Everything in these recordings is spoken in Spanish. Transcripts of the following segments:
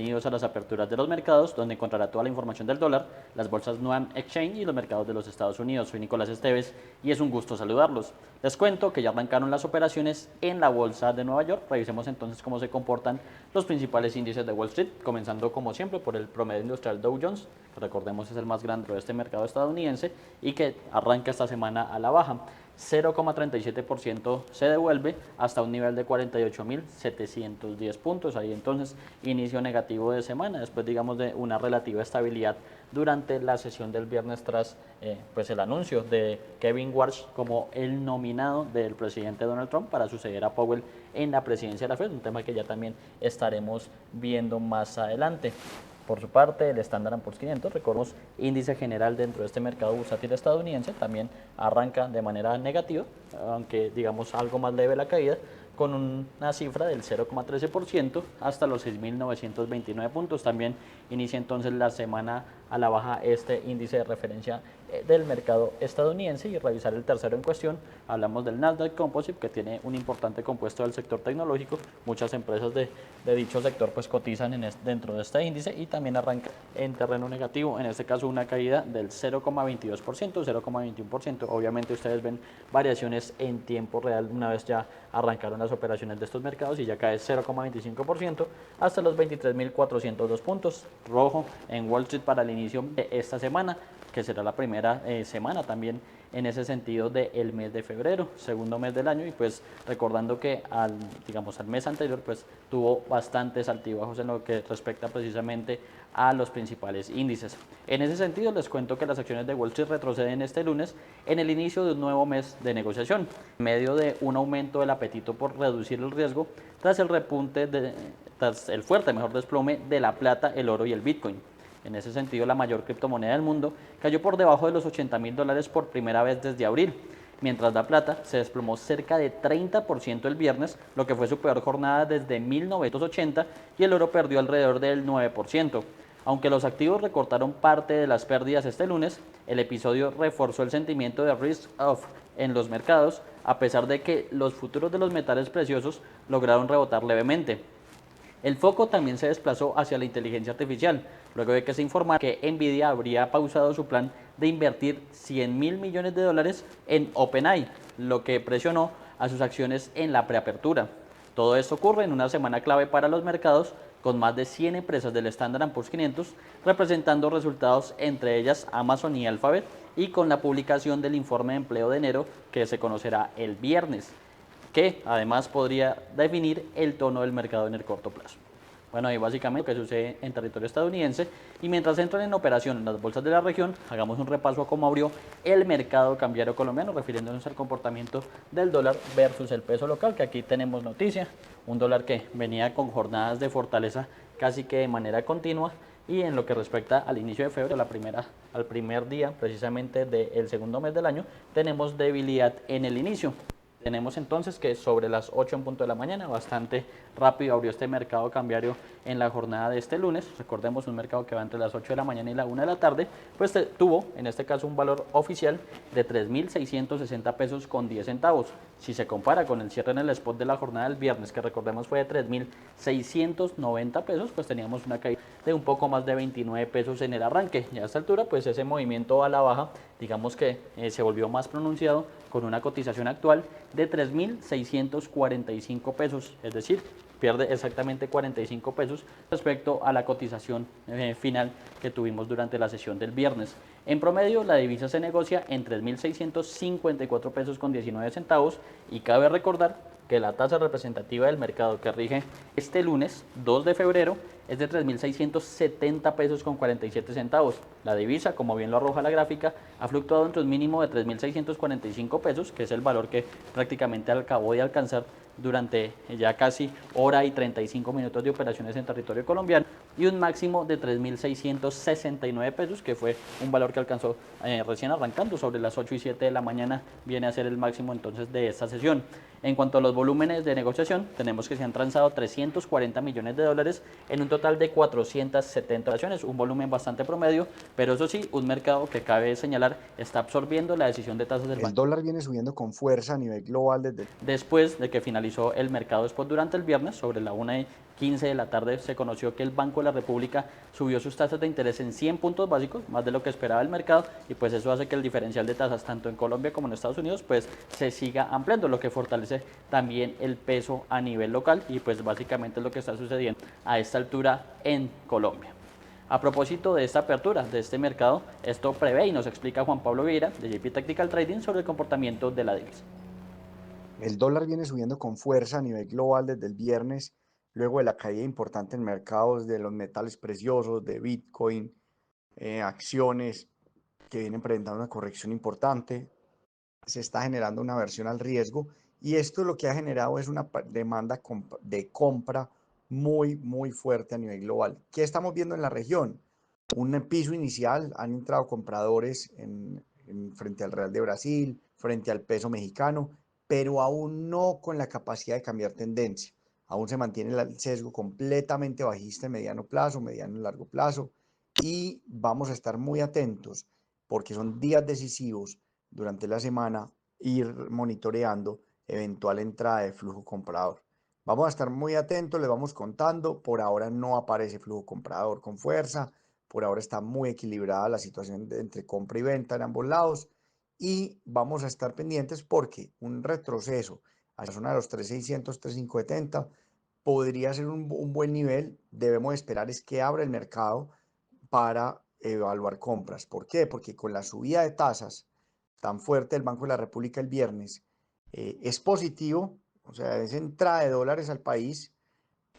bienvenidos a las aperturas de los mercados, donde encontrará toda la información del dólar, las bolsas Nuam Exchange y los mercados de los Estados Unidos. Soy Nicolás Esteves y es un gusto saludarlos. Les cuento que ya arrancaron las operaciones en la bolsa de Nueva York. Revisemos entonces cómo se comportan los principales índices de Wall Street, comenzando como siempre por el promedio industrial Dow Jones, que recordemos es el más grande de este mercado estadounidense y que arranca esta semana a la baja. 0,37% se devuelve hasta un nivel de 48.710 puntos. Ahí entonces inicio negativo de semana, después digamos de una relativa estabilidad durante la sesión del viernes tras pues el anuncio de Kevin Warsh como el nominado del presidente Donald Trump para suceder a Powell en la presidencia de la Fed, un tema que ya también estaremos viendo más adelante. Por su parte, el Standard & Poor's 500, recordemos, índice general dentro de este mercado bursátil estadounidense, también arranca de manera negativa, aunque digamos algo más leve la caída, con una cifra del 0,13% hasta los 6.929 puntos. También inicia entonces la semana a la baja este índice de referencia del mercado estadounidense. Y revisar el tercero en cuestión, hablamos del Nasdaq Composite, que tiene un importante compuesto del sector tecnológico. Muchas empresas de dicho sector pues cotizan dentro de este índice y también arranca en terreno negativo, en este caso una caída del 0,22%, 0,21%. Obviamente ustedes ven variaciones en tiempo real una vez ya arrancaron las operaciones de estos mercados y ya cae 0,25% hasta los 23.402 puntos. Rojo en Wall Street para el inicio de esta semana, que será la primera semana también en ese sentido del mes de febrero, segundo mes del año, y pues recordando que al mes anterior pues tuvo bastantes altibajos en lo que respecta precisamente a los principales índices. En ese sentido les cuento que las acciones de Wall Street retroceden este lunes en el inicio de un nuevo mes de negociación, en medio de un aumento del apetito por reducir el riesgo tras el repunte tras el fuerte desplome de la plata, el oro y el Bitcoin. En ese sentido, la mayor criptomoneda del mundo cayó por debajo de los $80.000 por primera vez desde abril, mientras la plata se desplomó cerca de 30% el viernes, lo que fue su peor jornada desde 1980, y el oro perdió alrededor del 9%. Aunque los activos recortaron parte de las pérdidas este lunes, el episodio reforzó el sentimiento de risk-off en los mercados, a pesar de que los futuros de los metales preciosos lograron rebotar levemente. El foco también se desplazó hacia la inteligencia artificial, luego de que se informara que Nvidia habría pausado su plan de invertir $100.000 millones en OpenAI, lo que presionó a sus acciones en la preapertura. Todo esto ocurre en una semana clave para los mercados, con más de 100 empresas del Standard & Poor's 500 representando resultados, entre ellas Amazon y Alphabet, y con la publicación del informe de empleo de enero, que se conocerá el viernes, que además podría definir el tono del mercado en el corto plazo. Bueno, y básicamente lo que sucede en territorio estadounidense. Y mientras entran en operación las bolsas de la región, hagamos un repaso a cómo abrió el mercado cambiario colombiano, refiriéndonos al comportamiento del dólar versus el peso local, que aquí tenemos noticia. Un dólar que venía con jornadas de fortaleza casi que de manera continua, y en lo que respecta al inicio de febrero, al primer día precisamente del segundo mes del año, tenemos debilidad en el inicio. Tenemos entonces que sobre las 8 en punto de la mañana, bastante rápido abrió este mercado cambiario en la jornada de este lunes. Recordemos, un mercado que va entre las 8 de la mañana y la 1 de la tarde, pues tuvo en este caso un valor oficial de 3.660 pesos con 10 centavos. Si se compara con el cierre en el spot de la jornada del viernes, que recordemos fue de 3.690 pesos, pues teníamos una caída de un poco más de 29 pesos en el arranque. Y a esta altura, pues ese movimiento a la baja, digamos que se volvió más pronunciado, con una cotización actual de 3.645 pesos, es decir, pierde exactamente 45 pesos respecto a la cotización final que tuvimos durante la sesión del viernes. En promedio, la divisa se negocia en 3.654 pesos con 19 centavos, y cabe recordar que la tasa representativa del mercado que rige este lunes 2 de febrero es de 3.670 pesos con 47 centavos. La divisa, como bien lo arroja la gráfica, ha fluctuado entre un mínimo de 3.645 pesos, que es el valor que prácticamente acabó de alcanzar durante ya casi hora y 35 minutos de operaciones en territorio colombiano, y un máximo de 3.669 pesos, que fue un valor que alcanzó recién arrancando sobre las 8 y 7 de la mañana, viene a ser el máximo entonces de esta sesión. En cuanto a los volúmenes de negociación, tenemos que se han transado $340 millones en un total de 470 operaciones, un volumen bastante promedio, pero eso sí, un mercado que cabe señalar está absorbiendo la decisión de tasas del El Banco dólar viene subiendo con fuerza a nivel global desde... después de que finalizó el mercado spot durante el viernes sobre la 1 15 de la tarde se conoció que el Banco de la República subió sus tasas de interés en 100 puntos básicos, más de lo que esperaba el mercado, y pues eso hace que el diferencial de tasas tanto en Colombia como en Estados Unidos pues se siga ampliando, lo que fortalece también el peso a nivel local y pues básicamente es lo que está sucediendo a esta altura en Colombia. A propósito de esta apertura, de este mercado, esto prevé y nos explica Juan Pablo Vieira de JP Tactical Trading sobre el comportamiento de la divisa. El dólar viene subiendo con fuerza a nivel global desde el viernes, luego de la caída importante en mercados de los metales preciosos, de Bitcoin, acciones que vienen presentando una corrección importante. Se está generando una aversión al riesgo y esto lo que ha generado es una demanda de compra muy fuerte a nivel global. ¿Qué estamos viendo en la región? Un piso inicial, han entrado compradores frente al Real de Brasil, frente al peso mexicano, pero aún no con la capacidad de cambiar tendencia. Aún se mantiene el sesgo completamente bajista en mediano plazo, mediano y largo plazo, y vamos a estar muy atentos porque son días decisivos durante la semana, ir monitoreando eventual entrada de flujo comprador. Vamos a estar muy atentos, les vamos contando. Por ahora no aparece flujo comprador con fuerza. Por ahora está muy equilibrada la situación entre compra y venta en ambos lados. Y vamos a estar pendientes porque un retroceso a la zona de los 3.600, 3.570 podría ser un buen nivel. Debemos esperar es que abra el mercado para evaluar compras. ¿Por qué? Porque con la subida de tasas tan fuerte del Banco de la República el viernes, es positivo, o sea, es entrada de dólares al país,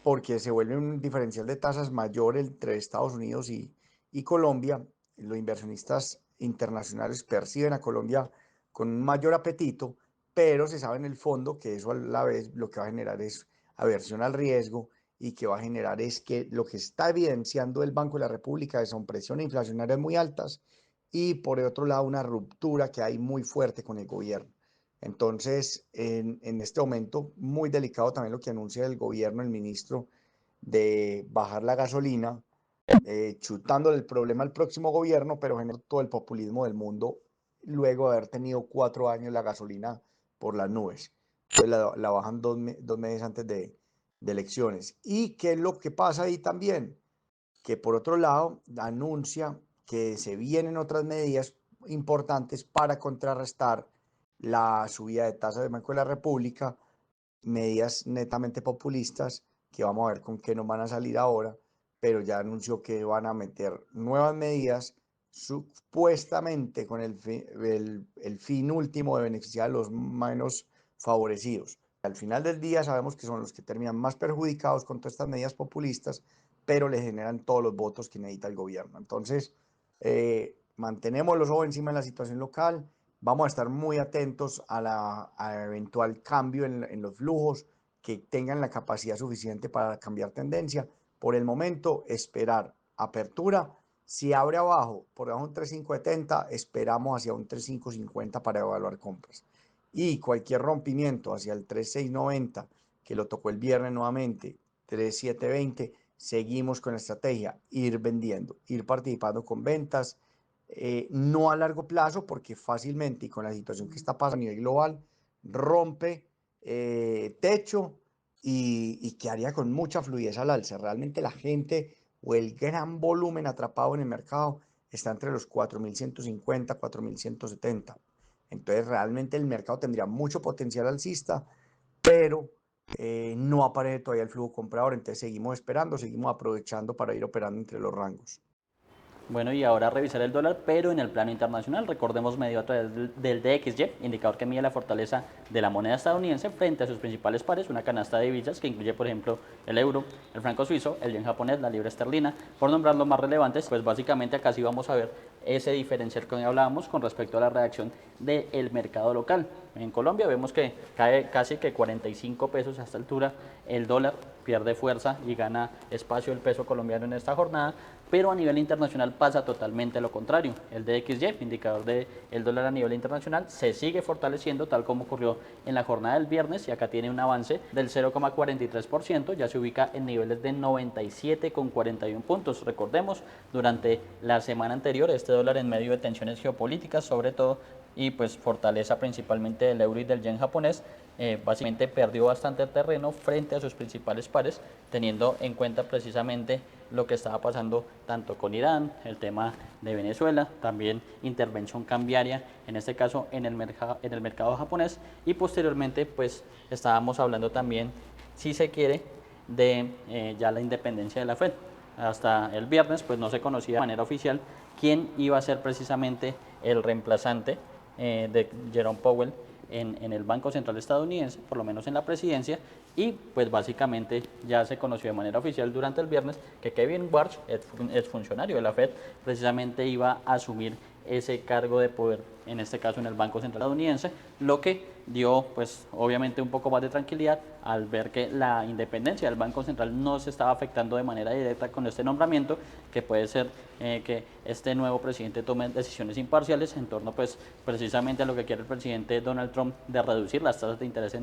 porque se vuelve un diferencial de tasas mayor entre Estados Unidos y Colombia. Los inversionistas internacionales perciben a Colombia con un mayor apetito, pero se sabe en el fondo que eso a la vez lo que va a generar es aversión al riesgo y que va a generar es que lo que está evidenciando el Banco de la República son presiones inflacionarias muy altas y por otro lado una ruptura que hay muy fuerte con el gobierno. Entonces, en este momento, muy delicado también lo que anuncia el gobierno, el ministro, de bajar la gasolina, chutándole el problema al próximo gobierno, pero generando todo el populismo del mundo, luego de haber tenido 4 años la gasolina por las nubes. Entonces la bajan 2 meses antes de elecciones. ¿Y qué es lo que pasa ahí también? Que por otro lado anuncia que se vienen otras medidas importantes para contrarrestar la subida de tasas del Banco de la República, medidas netamente populistas que vamos a ver con qué nos van a salir ahora, pero ya anunció que van a meter nuevas medidas supuestamente con el fin último de beneficiar a los menos favorecidos. Al final del día sabemos que son los que terminan más perjudicados con todas estas medidas populistas, pero le generan todos los votos que necesita el gobierno. Entonces, mantenemos los ojos encima de la situación local, vamos a estar muy atentos a eventual cambio en los flujos, que tengan la capacidad suficiente para cambiar tendencia. Por el momento, esperar apertura. Si abre abajo, por debajo de un 3.570, esperamos hacia un 3.550 para evaluar compras. Y cualquier rompimiento hacia el 3.690, que lo tocó el viernes nuevamente, 3.720, seguimos con la estrategia, ir vendiendo, ir participando con ventas, no a largo plazo, porque fácilmente y con la situación que está pasando a nivel global, rompe techo y quedaría con mucha fluidez al alza. Realmente la gente o el gran volumen atrapado en el mercado está entre los 4.150, 4.170. Entonces realmente el mercado tendría mucho potencial alcista, pero no aparece todavía el flujo comprador. Entonces seguimos esperando, seguimos aprovechando para ir operando entre los rangos. Bueno, y ahora revisar el dólar, pero en el plano internacional. Recordemos medio a través del DXY, indicador que mide la fortaleza de la moneda estadounidense frente a sus principales pares, una canasta de divisas que incluye, por ejemplo, el euro, el franco suizo, el yen japonés, la libra esterlina, por nombrar los más relevantes. Pues básicamente acá sí vamos a ver ese diferencial que hoy hablábamos con respecto a la reacción del mercado local. En Colombia vemos que cae casi que 45 pesos a esta altura el dólar, pierde fuerza y gana espacio el peso colombiano en esta jornada, pero a nivel internacional pasa totalmente lo contrario. El DXY, indicador del dólar a nivel internacional, se sigue fortaleciendo tal como ocurrió en la jornada del viernes y acá tiene un avance del 0,43%, ya se ubica en niveles de 97,41 puntos. Recordemos, durante la semana anterior este dólar en medio de tensiones geopolíticas sobre todo y pues fortaleza principalmente del euro y del yen japonés, básicamente perdió bastante terreno frente a sus principales pares, teniendo en cuenta precisamente lo que estaba pasando tanto con Irán, el tema de Venezuela, también intervención cambiaria, en este caso en el mercado japonés, y posteriormente pues estábamos hablando también, si se quiere, de ya la independencia de la Fed. Hasta el viernes pues no se conocía de manera oficial quién iba a ser precisamente el reemplazante de Jerome Powell en el Banco Central estadounidense, por lo menos en la presidencia, y pues básicamente ya se conoció de manera oficial durante el viernes que Kevin Warsh, ex funcionario de la Fed, precisamente iba a asumir ese cargo de poder, en este caso en el Banco Central estadounidense, lo que dio pues obviamente un poco más de tranquilidad al ver que la independencia del Banco Central no se estaba afectando de manera directa con este nombramiento, que puede ser que este nuevo presidente tome decisiones imparciales en torno pues precisamente a lo que quiere el presidente Donald Trump de reducir las tasas de interés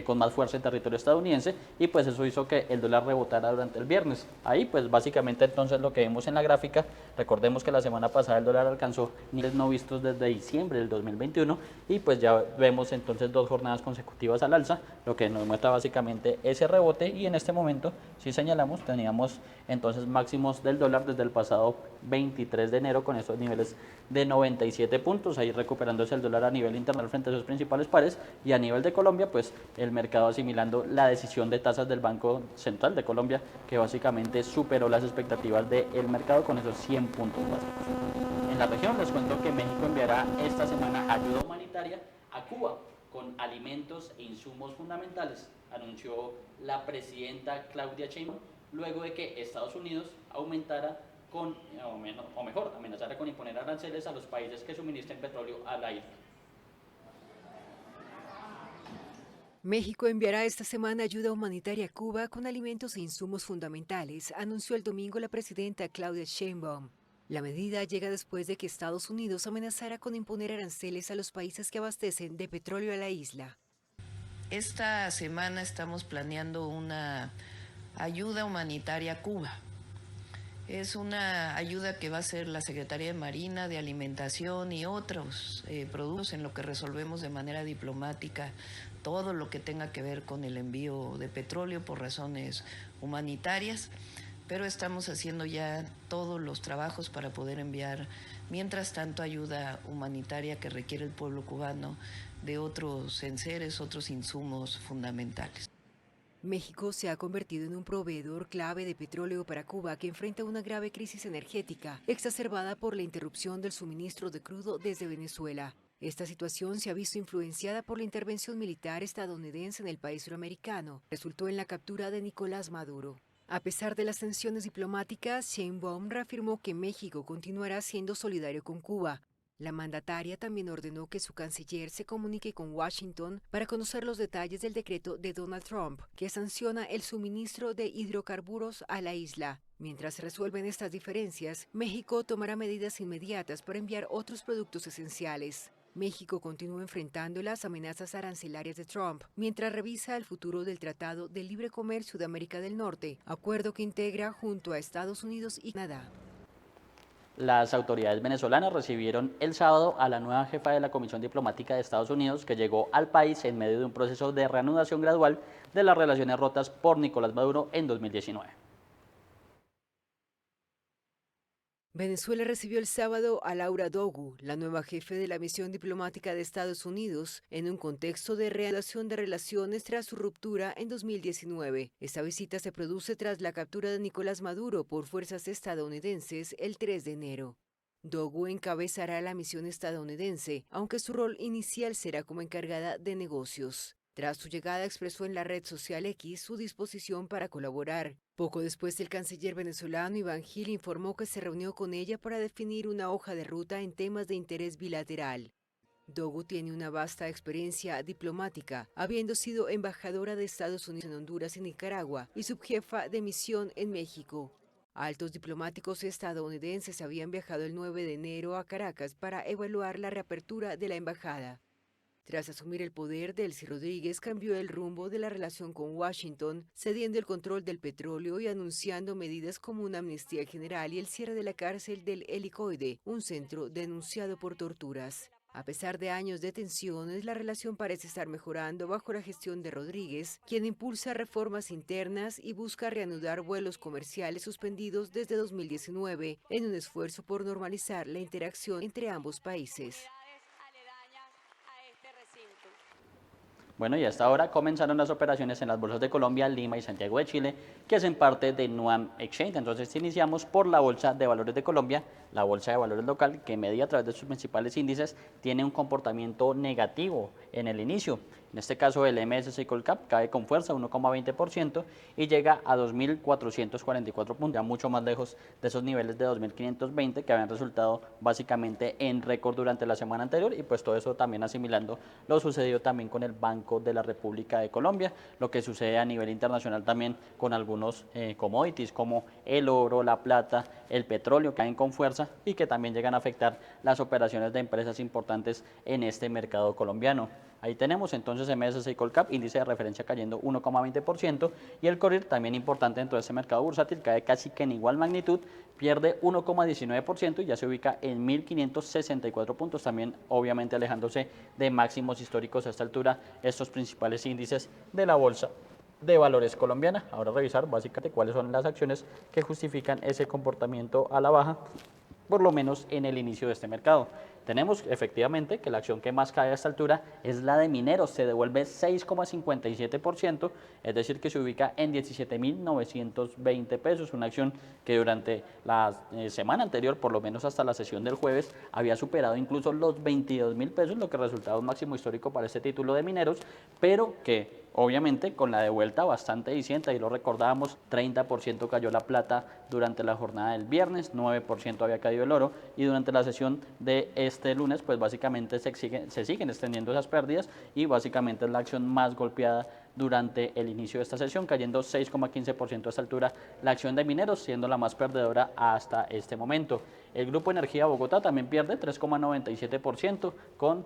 con más fuerza en territorio estadounidense, y pues eso hizo que el dólar rebotara durante el viernes. Ahí pues básicamente entonces lo que vemos en la gráfica, recordemos que la semana pasada el dólar alcanzó niveles no vistos desde diciembre del 2021 y pues ya vemos entonces 2 jornadas consecutivas al alza, lo que nos muestra básicamente ese rebote, y en este momento, si señalamos, teníamos entonces máximos del dólar desde el pasado 23 de enero con estos niveles de 97 puntos, ahí recuperándose el dólar a nivel internacional frente a sus principales pares, y a nivel de Colombia, pues el mercado asimilando la decisión de tasas del Banco Central de Colombia, que básicamente superó las expectativas del mercado con esos 100 puntos básicos. En la región les cuento que México enviará esta semana ayuda humanitaria a Cuba con alimentos e insumos fundamentales, anunció la presidenta Claudia Sheinbaum, luego de que Estados Unidos aumentara o mejor, amenazara con imponer aranceles a los países que suministren petróleo a la isla. México enviará esta semana ayuda humanitaria a Cuba con alimentos e insumos fundamentales, anunció el domingo la presidenta Claudia Sheinbaum. La medida llega después de que Estados Unidos amenazara con imponer aranceles a los países que abastecen de petróleo a la isla. Esta semana estamos planeando una ayuda humanitaria a Cuba. Es una ayuda que va a ser la Secretaría de Marina, de Alimentación y otros productos en lo que resolvemos de manera diplomática todo lo que tenga que ver con el envío de petróleo por razones humanitarias, pero estamos haciendo ya todos los trabajos para poder enviar, mientras tanto, ayuda humanitaria que requiere el pueblo cubano de otros enseres, otros insumos fundamentales. México se ha convertido en un proveedor clave de petróleo para Cuba, que enfrenta una grave crisis energética, exacerbada por la interrupción del suministro de crudo desde Venezuela. Esta situación se ha visto influenciada por la intervención militar estadounidense en el país suramericano. Resultó en la captura de Nicolás Maduro. A pesar de las tensiones diplomáticas, Sheinbaum reafirmó que México continuará siendo solidario con Cuba. La mandataria también ordenó que su canciller se comunique con Washington para conocer los detalles del decreto de Donald Trump, que sanciona el suministro de hidrocarburos a la isla. Mientras resuelven estas diferencias, México tomará medidas inmediatas para enviar otros productos esenciales. México continúa enfrentando las amenazas arancelarias de Trump, mientras revisa el futuro del Tratado de Libre Comercio de América del Norte, acuerdo que integra junto a Estados Unidos y Canadá. Las autoridades venezolanas recibieron el sábado a la nueva jefa de la Comisión Diplomática de Estados Unidos, que llegó al país en medio de un proceso de reanudación gradual de las relaciones rotas por Nicolás Maduro en 2019. Venezuela recibió el sábado a Laura Dogu, la nueva jefe de la misión diplomática de Estados Unidos, en un contexto de reanudación de relaciones tras su ruptura en 2019. Esta visita se produce tras la captura de Nicolás Maduro por fuerzas estadounidenses el 3 de enero. Dogu encabezará la misión estadounidense, aunque su rol inicial será como encargada de negocios. Tras su llegada expresó en la red social X su disposición para colaborar. Poco después, el canciller venezolano Iván Gil informó que se reunió con ella para definir una hoja de ruta en temas de interés bilateral. Dogu tiene una vasta experiencia diplomática, habiendo sido embajadora de Estados Unidos en Honduras y Nicaragua y subjefa de misión en México. Altos diplomáticos estadounidenses habían viajado el 9 de enero a Caracas para evaluar la reapertura de la embajada. Tras asumir el poder, Delcy Rodríguez cambió el rumbo de la relación con Washington, cediendo el control del petróleo y anunciando medidas como una amnistía general y el cierre de la cárcel del Helicoide, un centro denunciado por torturas. A pesar de años de tensiones, la relación parece estar mejorando bajo la gestión de Rodríguez, quien impulsa reformas internas y busca reanudar vuelos comerciales suspendidos desde 2019 en un esfuerzo por normalizar la interacción entre ambos países. Bueno, y hasta ahora comenzaron las operaciones en las bolsas de Colombia, Lima y Santiago de Chile, que hacen parte de Nuam Exchange. Entonces iniciamos por la Bolsa de Valores de Colombia, la Bolsa de Valores local, que media a través de sus principales índices tiene un comportamiento negativo en el inicio. En este caso el MSCI Colcap cae con fuerza 1,20% y llega a 2.444 puntos, ya mucho más lejos de esos niveles de 2.520 que habían resultado básicamente en récord durante la semana anterior, y pues todo eso también asimilando lo sucedido también con el Banco de la República de Colombia, lo que sucede a nivel internacional también con algunos commodities como el oro, la plata, el petróleo, caen con fuerza y que también llegan a afectar las operaciones de empresas importantes en este mercado colombiano. Ahí tenemos entonces MSCI Colcap, índice de referencia cayendo 1,20%, y el Corrir, también importante dentro de ese mercado bursátil, cae casi que en igual magnitud, pierde 1,19% y ya se ubica en 1.564 puntos, también obviamente alejándose de máximos históricos a esta altura estos principales índices de la bolsa de valores colombiana. Ahora revisar básicamente cuáles son las acciones que justifican ese comportamiento a la baja, por lo menos en el inicio de este mercado. Tenemos efectivamente que la acción que más cae a esta altura es la de Mineros, se devuelve 6,57%, es decir que se ubica en 17.920 pesos, una acción que durante la semana anterior, por lo menos hasta la sesión del jueves, había superado incluso los 22.000 pesos, lo que resultaba un máximo histórico para este título de Mineros, pero que obviamente con la devuelta bastante diciente, ahí lo recordábamos, 30% cayó la plata durante la jornada del viernes, 9% había caído el oro, y durante la sesión de este lunes pues básicamente se siguen extendiendo esas pérdidas, y básicamente es la acción más golpeada durante el inicio de esta sesión, cayendo 6,15% a esta altura la acción de Mineros, siendo la más perdedora hasta este momento. El Grupo Energía Bogotá también pierde 3,97% con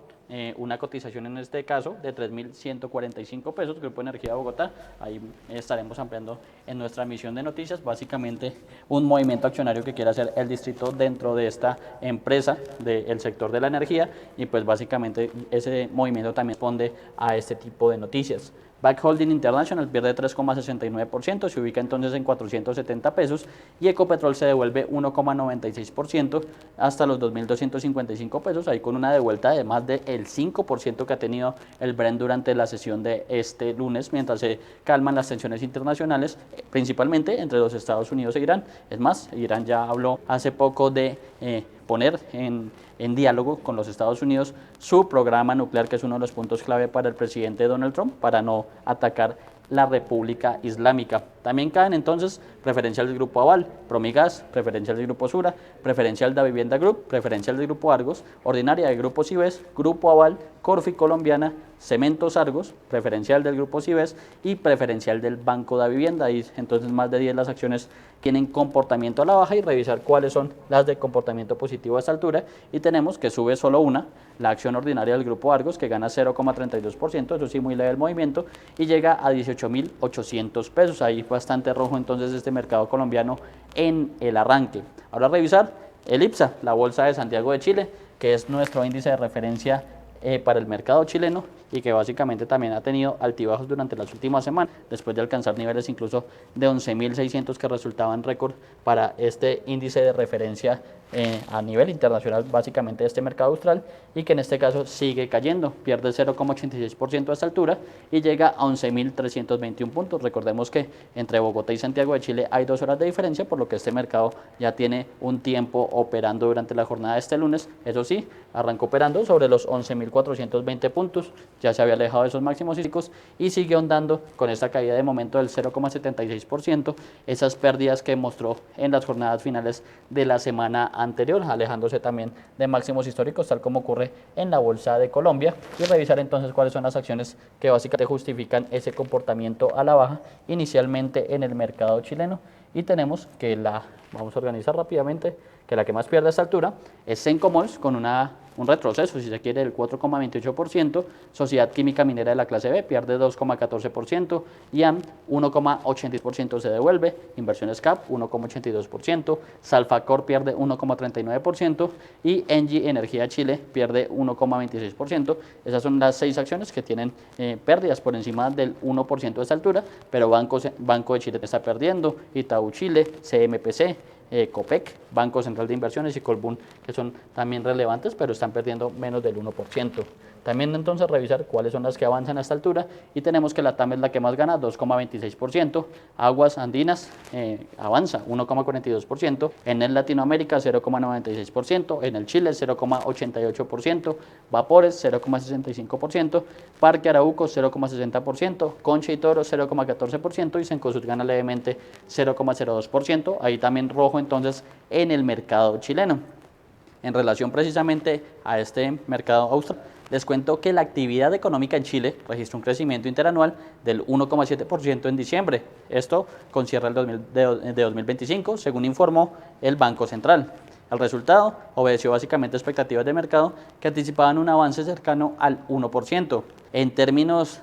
una cotización en este caso de 3.145 pesos. Grupo Energía Bogotá, ahí estaremos ampliando en nuestra emisión de noticias, básicamente un movimiento accionario que quiere hacer el distrito dentro de esta empresa del sector de la energía, y pues básicamente ese movimiento también responde a este tipo de noticias. Back Holding International pierde 3,69%, se ubica entonces en 470 pesos, y Ecopetrol se devuelve 1,96% hasta los 2.255 pesos, ahí con una devuelta de más del 5% que ha tenido el Brent durante la sesión de este lunes, mientras se calman las tensiones internacionales, principalmente entre los Estados Unidos e Irán. Es más, Irán ya habló hace poco de poner en diálogo con los Estados Unidos su programa nuclear, que es uno de los puntos clave para el presidente Donald Trump, para no atacar la República Islámica. También caen entonces preferencial del Grupo Aval, Promigas, preferencial del Grupo Sura, preferencial de Vivienda Group, preferencial del Grupo Argos, ordinaria del Grupo Cibes, Grupo Aval, Corfi Colombiana, Cementos Argos, preferencial del Grupo Cibes y preferencial del Banco de Vivienda. Y entonces más de 10 las acciones tienen comportamiento a la baja, y revisar cuáles son las de comportamiento positivo a esta altura, y tenemos que sube solo una, la acción ordinaria del Grupo Argos, que gana 0,32%, eso sí muy leve el movimiento, y llega a 18.800 pesos, ahí bastante rojo entonces este mercado colombiano en el arranque. Ahora revisar el IPSA, la Bolsa de Santiago de Chile, que es nuestro índice de referencia para el mercado chileno, y que básicamente también ha tenido altibajos durante las últimas semanas, después de alcanzar niveles incluso de 11.600 que resultaban récord para este índice de referencia a nivel internacional, básicamente de este mercado austral, y que en este caso sigue cayendo, pierde 0,86% a esta altura y llega a 11.321 puntos. Recordemos que entre Bogotá y Santiago de Chile hay 2 horas de diferencia, por lo que este mercado ya tiene un tiempo operando durante la jornada de este lunes. Eso sí, arrancó operando sobre los 11.420 puntos, ya se había alejado de esos máximos históricos y sigue ahondando con esta caída de momento del 0,76%, esas pérdidas que mostró en las jornadas finales de la semana anterior, alejándose también de máximos históricos, tal como ocurre en la Bolsa de Colombia, y revisar entonces cuáles son las acciones que básicamente justifican ese comportamiento a la baja inicialmente en el mercado chileno. y tenemos que vamos a organizar rápidamente, que la que más pierde a esta altura es Sencomols con un retroceso, si se quiere, del 4,28%, Sociedad Química Minera de la clase B pierde 2,14%, IAM 1,80% se devuelve, Inversiones CAP 1,82%, Salfacor pierde 1,39% y Engie Energía Chile pierde 1,26%. Esas son las 6 acciones que tienen pérdidas por encima del 1% a esta altura, pero Banco de Chile está perdiendo, Itaú Chile, CMPC, Copec, Banco Central de Inversiones y Colbún, que son también relevantes, pero están perdiendo menos del 1%. También entonces revisar cuáles son las que avanzan a esta altura y tenemos que la TAM es la que más gana, 2,26%, Aguas Andinas avanza 1,42%, en el Latinoamérica 0,96%, en el Chile 0,88%, Vapores 0,65%, Parque Arauco 0,60%, Concha y Toro 0,14% y Cencosud gana levemente 0,02%, ahí también rojo entonces en el mercado chileno. En relación precisamente a este mercado austral, les cuento que la actividad económica en Chile registró un crecimiento interanual del 1,7% en diciembre, esto con cierre de 2025, según informó el Banco Central. El resultado obedeció básicamente a expectativas de mercado que anticipaban un avance cercano al 1%. En términos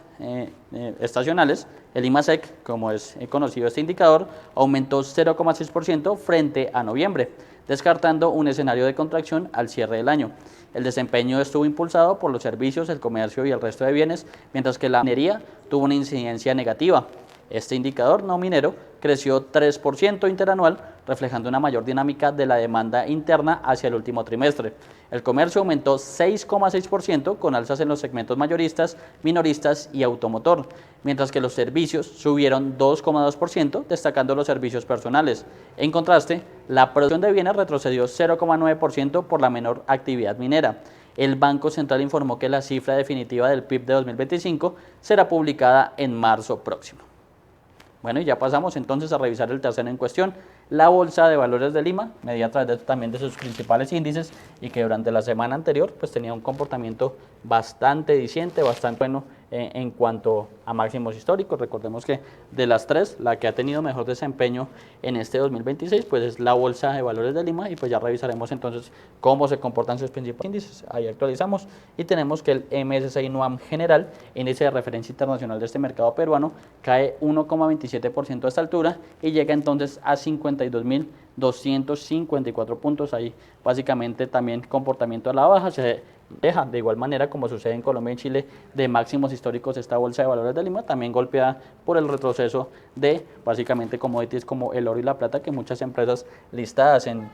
estacionales, el IMASEC, como es conocido este indicador, aumentó 0,6% frente a noviembre, descartando un escenario de contracción al cierre del año. El desempeño estuvo impulsado por los servicios, el comercio y el resto de bienes, mientras que la minería tuvo una incidencia negativa. Este indicador no minero creció 3% interanual, reflejando una mayor dinámica de la demanda interna hacia el último trimestre. El comercio aumentó 6,6% con alzas en los segmentos mayoristas, minoristas y automotor, mientras que los servicios subieron 2,2%, destacando los servicios personales. En contraste, la producción de bienes retrocedió 0,9% por la menor actividad minera. El Banco Central informó que la cifra definitiva del PIB de 2025 será publicada en marzo próximo. Bueno, y ya pasamos entonces a revisar el tercero en cuestión, la Bolsa de Valores de Lima, medida a través también de sus principales índices y que durante la semana anterior pues tenía un comportamiento bastante diciente, bastante bueno en cuanto a máximos históricos. Recordemos que de las tres, la que ha tenido mejor desempeño en este 2026 pues es la Bolsa de Valores de Lima y pues ya revisaremos entonces cómo se comportan sus principales índices. Ahí actualizamos y tenemos que el MSCI NUAM general, índice de referencia internacional de este mercado peruano, cae 1,27% a esta altura y llega entonces a 52.254 puntos. Ahí básicamente también comportamiento a la baja, se deja de igual manera como sucede en Colombia y Chile de máximos históricos esta Bolsa de Valores de Lima, también golpeada por el retroceso de básicamente commodities como el oro y la plata, que muchas empresas listadas en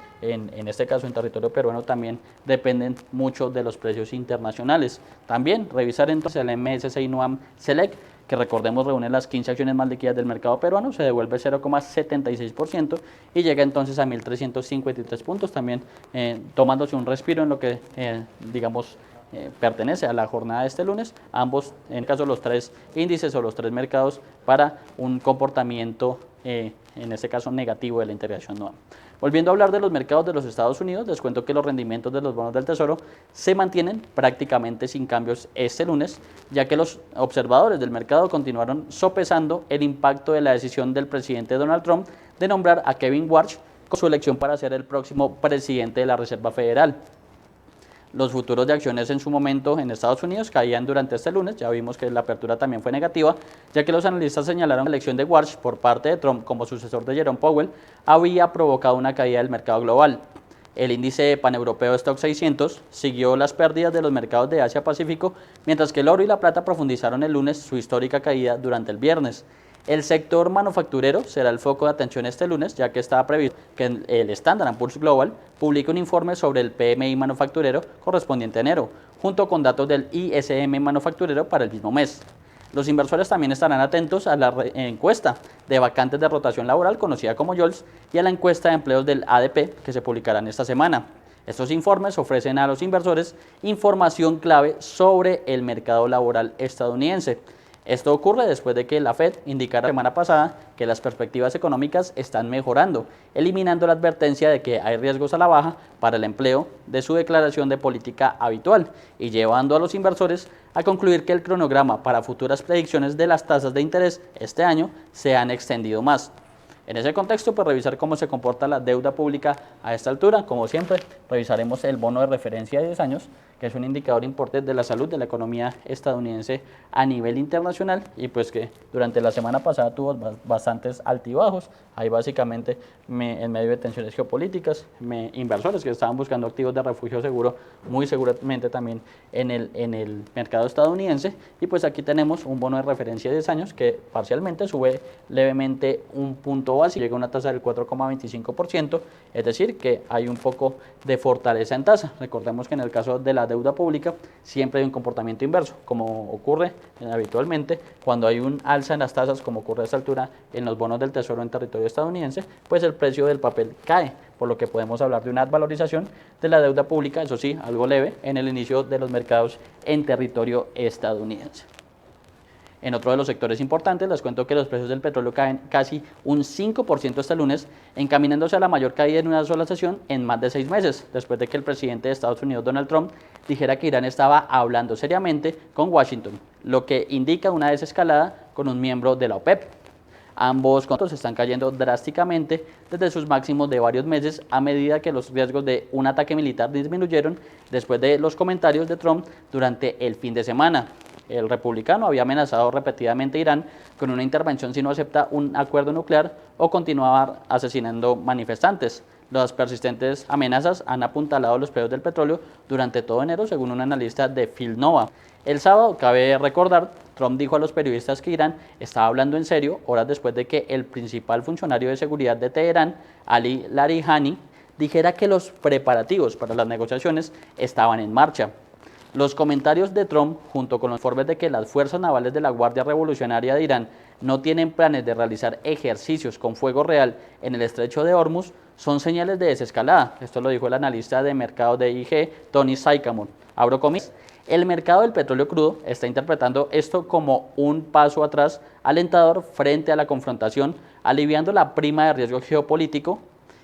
este caso en territorio peruano también dependen mucho de los precios internacionales. También revisar entonces el MSCI NUAM Select, que recordemos reúne las 15 acciones más líquidas del mercado peruano, se devuelve 0,76% y llega entonces a 1.353 puntos, también tomándose un respiro en lo que pertenece a la jornada de este lunes, ambos, en el caso los tres índices o los tres mercados, para un comportamiento, en este caso negativo de la integración NUAM. Volviendo a hablar de los mercados de los Estados Unidos, les cuento que los rendimientos de los bonos del Tesoro se mantienen prácticamente sin cambios este lunes, ya que los observadores del mercado continuaron sopesando el impacto de la decisión del presidente Donald Trump de nombrar a Kevin Warsh con su elección para ser el próximo presidente de la Reserva Federal. Los futuros de acciones en su momento en Estados Unidos caían durante este lunes, ya vimos que la apertura también fue negativa, ya que los analistas señalaron que la elección de Warsh por parte de Trump como sucesor de Jerome Powell había provocado una caída del mercado global. El índice paneuropeo Stoxx 600 siguió las pérdidas de los mercados de Asia-Pacífico, mientras que el oro y la plata profundizaron el lunes su histórica caída durante el viernes. El sector manufacturero será el foco de atención este lunes, ya que estaba previsto que el Standard & Poor's Global publique un informe sobre el PMI manufacturero correspondiente a enero, junto con datos del ISM manufacturero para el mismo mes. Los inversores también estarán atentos a la encuesta de vacantes de rotación laboral, conocida como JOLTS, y a la encuesta de empleos del ADP, que se publicarán esta semana. Estos informes ofrecen a los inversores información clave sobre el mercado laboral estadounidense. Esto ocurre después de que la Fed indicara la semana pasada que las perspectivas económicas están mejorando, eliminando la advertencia de que hay riesgos a la baja para el empleo de su declaración de política habitual y llevando a los inversores a concluir que el cronograma para futuras predicciones de las tasas de interés este año se han extendido más. En ese contexto, pues revisar cómo se comporta la deuda pública a esta altura. Como siempre, revisaremos el bono de referencia de 10 años, que es un indicador importante de la salud de la economía estadounidense a nivel internacional y pues que durante la semana pasada tuvo bastantes altibajos. Ahí básicamente en medio de tensiones geopolíticas, inversores que estaban buscando activos de refugio seguro, muy seguramente también en el mercado estadounidense. Y pues aquí tenemos un bono de referencia de 10 años que parcialmente sube levemente un punto básico, llega a una tasa del 4,25%, es decir, que hay un poco de fortaleza en tasa. Recordemos que en el caso de la deuda pública siempre hay un comportamiento inverso, como ocurre habitualmente cuando hay un alza en las tasas, como ocurre a esta altura en los bonos del Tesoro en territorio estadounidense, pues el precio del papel cae, por lo que podemos hablar de una advalorización de la deuda pública, eso sí, algo leve, en el inicio de los mercados en territorio estadounidense. En otro de los sectores importantes, les cuento que los precios del petróleo caen casi un 5% este lunes, encaminándose a la mayor caída en una sola sesión en más de 6 meses, después de que el presidente de Estados Unidos, Donald Trump, dijera que Irán estaba hablando seriamente con Washington, lo que indica una desescalada con un miembro de la OPEP. Ambos contratos están cayendo drásticamente desde sus máximos de varios meses a medida que los riesgos de un ataque militar disminuyeron después de los comentarios de Trump durante el fin de semana. El republicano había amenazado repetidamente a Irán con una intervención si no acepta un acuerdo nuclear o continuaba asesinando manifestantes. Las persistentes amenazas han apuntalado los precios del petróleo durante todo enero, según un analista de Phil Nova. El sábado, cabe recordar, Trump dijo a los periodistas que Irán estaba hablando en serio, horas después de que el principal funcionario de seguridad de Teherán, Ali Larijani, dijera que los preparativos para las negociaciones estaban en marcha. Los comentarios de Trump, junto con los informes de que las fuerzas navales de la Guardia Revolucionaria de Irán no tienen planes de realizar ejercicios con fuego real en el estrecho de Hormuz, son señales de desescalada. Esto lo dijo el analista de mercado de IG, Tony Sycamore. Abro comillas. El mercado del petróleo crudo está interpretando esto como un paso atrás alentador frente a la confrontación, aliviando la prima de riesgo geopolítico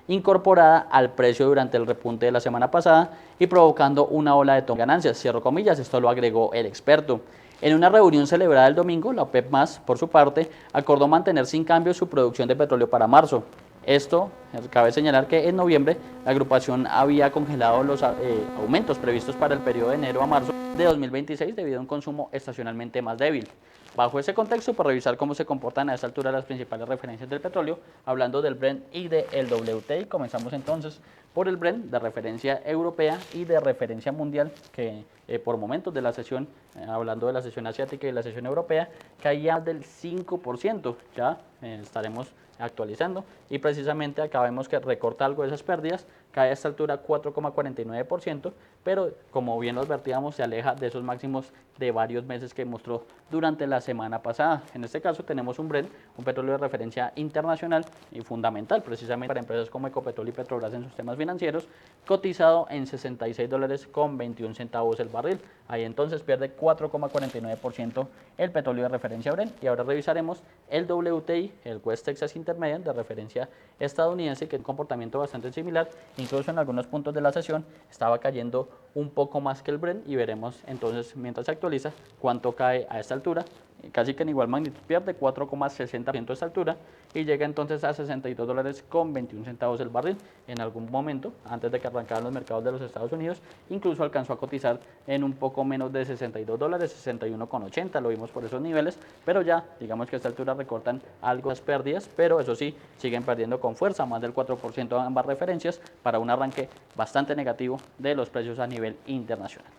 incorporada al precio durante el repunte de la semana pasada y provocando una ola de ganancias, cierro comillas, esto lo agregó el experto. En una reunión celebrada el domingo, la OPEP+, por su parte, acordó mantener sin cambio su producción de petróleo para marzo. Esto, cabe señalar que en noviembre la agrupación había congelado los aumentos previstos para el periodo de enero a marzo de 2026 debido a un consumo estacionalmente más débil. Bajo ese contexto, por revisar cómo se comportan a esta altura las principales referencias del petróleo, hablando del Brent y del WTI, comenzamos entonces por el Brent de referencia europea y de referencia mundial, que por momentos de la sesión, hablando de la sesión asiática y la sesión europea, caía del 5%, ya estaremos actualizando, y precisamente acá vemos que recorta algo de esas pérdidas, cae a esta altura 4,49%, pero como bien lo advertíamos, se aleja de esos máximos de varios meses que mostró durante la semana pasada. En este caso tenemos un Brent, un petróleo de referencia internacional y fundamental precisamente para empresas como Ecopetrol y Petrobras en sus temas financieros, cotizado en $66.21 el barril. Ahí entonces pierde 4,49% el petróleo de referencia Brent. Y ahora revisaremos el WTI, el West Texas Intermediate de referencia estadounidense, que es un comportamiento bastante similar, incluso en algunos puntos de la sesión estaba cayendo un poco más que el Brent, y veremos entonces mientras se actualiza cuánto cae a esta altura. Casi que en igual magnitud pierde 4,60% a esta altura y llega entonces a $62.21 el barril. En algún momento, antes de que arrancaran los mercados de los Estados Unidos, incluso alcanzó a cotizar en un poco menos de $62, 61,80, lo vimos por esos niveles, pero ya digamos que a esta altura recortan algo las pérdidas, pero eso sí, siguen perdiendo con fuerza, más del 4% en ambas referencias, para un arranque bastante negativo de los precios a nivel internacional.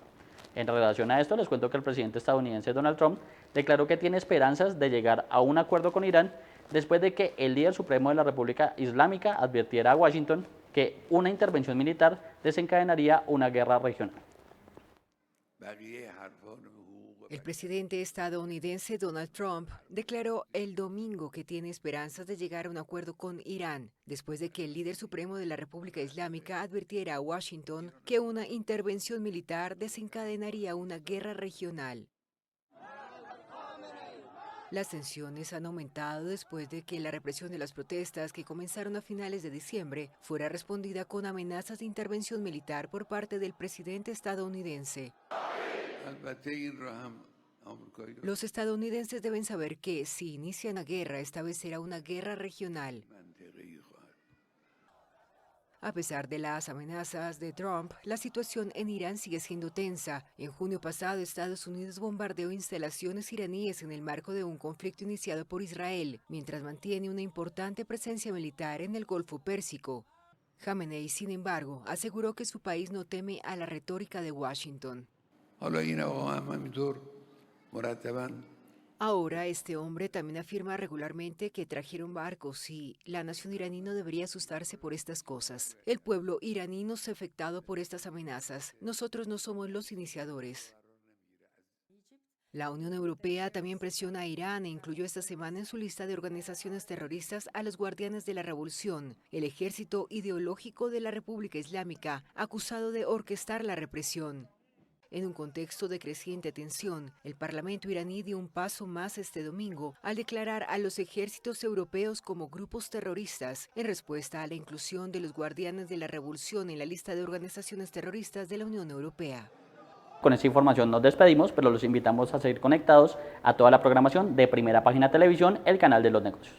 En relación a esto, les cuento que el presidente estadounidense Donald Trump declaró que tiene esperanzas de llegar a un acuerdo con Irán después de que el líder supremo de la República Islámica advirtiera a Washington que una intervención militar desencadenaría una guerra regional. El presidente estadounidense Donald Trump declaró el domingo que tiene esperanzas de llegar a un acuerdo con Irán, después de que el líder supremo de la República Islámica advirtiera a Washington que una intervención militar desencadenaría una guerra regional. Las tensiones han aumentado después de que la represión de las protestas que comenzaron a finales de diciembre fuera respondida con amenazas de intervención militar por parte del presidente estadounidense. Los estadounidenses deben saber que si inician una guerra, esta vez será una guerra regional. A pesar de las amenazas de Trump, la situación en Irán sigue siendo tensa. En junio pasado, Estados Unidos bombardeó instalaciones iraníes en el marco de un conflicto iniciado por Israel, mientras mantiene una importante presencia militar en el Golfo Pérsico. Jamenei, sin embargo, aseguró que su país no teme a la retórica de Washington. Ahora, este hombre también afirma regularmente que trajeron barcos y la nación iraní no debería asustarse por estas cosas. El pueblo iraní no se ha afectado por estas amenazas. Nosotros no somos los iniciadores. La Unión Europea también presiona a Irán e incluyó esta semana en su lista de organizaciones terroristas a los Guardianes de la Revolución, el ejército ideológico de la República Islámica, acusado de orquestar la represión. En un contexto de creciente tensión, el Parlamento iraní dio un paso más este domingo al declarar a los ejércitos europeos como grupos terroristas en respuesta a la inclusión de los Guardianes de la Revolución en la lista de organizaciones terroristas de la Unión Europea. Con esta información nos despedimos, pero los invitamos a seguir conectados a toda la programación de Primera Página Televisión, el canal de los negocios.